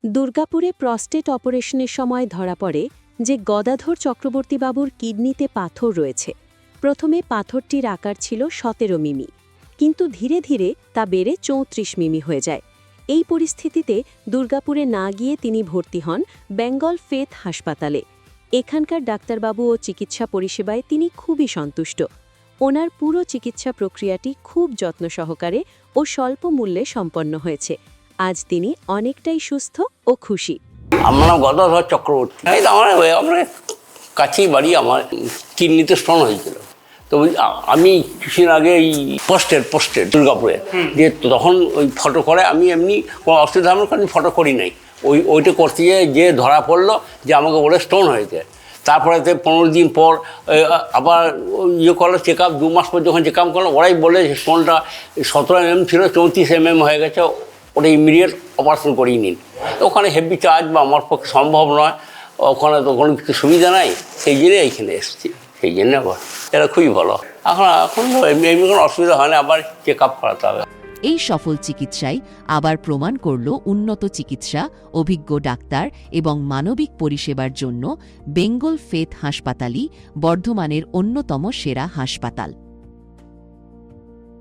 দুর্গাপুরে প্রস্টেট অপারেশনের সময় ধরা পড়ে যে গদাধর চক্রবর্তীবাবুর কিডনিতে পাথর রয়েছে। প্রথমে পাথরটির আকার ছিল ১৭ মিমি, কিন্তু ধীরে ধীরে তা বেড়ে ৩৪ মিমি হয়ে যায়। এই পরিস্থিতিতে দুর্গাপুরে না গিয়ে তিনি ভর্তি হন বেঙ্গল ফেথ হাসপাতালে। এখানকার ডাক্তারবাবু ও চিকিৎসা পরিষেবায় তিনি খুবই সন্তুষ্ট। ওনার পুরো চিকিৎসা প্রক্রিয়াটি খুব যত্ন সহকারে ও স্বল্প মূল্যে সম্পন্ন হয়েছে। আজ তিনি অনেকটাই সুস্থ ও খুশি। আমার নাম গদাধর চক্রবর্তী। এই তো আমার কাছেই বাড়ি। আমার কিডনিতে স্টোন হয়েছিল, তো আমি কিছুদিন আগে এই পোস্টেড দুর্গাপুরে যে তখন ওই ফটো করে, আমি এমনি কোনো অসুবিধা আমার কারণ ফটো করি নাই। ওইটা করতে যে ধরা পড়লো যে আমাকে বলে স্টোন হয়েছে। তারপরে 15 দিন পর আবার ইয়ে করলো চেক আপ, 2 মাস পর যখন চেক আপ করলো ওরাই বলে স্টোনটা 17 mm ছিল, 34 mm হয়ে গেছে, ওটা ইমিডিয়েট অপারেশন করিয়ে নিন। তো ওখানে হেভি চার্জ বা আমার পক্ষে সম্ভব নয়, ওখানে তো কোনো কিছু সুবিধা নাই, সেই জন্যে এইখানে এসেছি। সেই জন্য আবার এটা খুবই ভালো। এখন তো এমনি কোনো অসুবিধা হয় না, আবার চেক আপ করাতে হবে। এই সফল চিকিৎসায় আবার প্রমাণ করল উন্নত চিকিৎসা, অভিজ্ঞ ডাক্তার এবং মানবিক পরিষেবার জন্য বেঙ্গল ফেথ হাসপাতালই বর্ধমানের অন্যতম সেরা হাসপাতাল।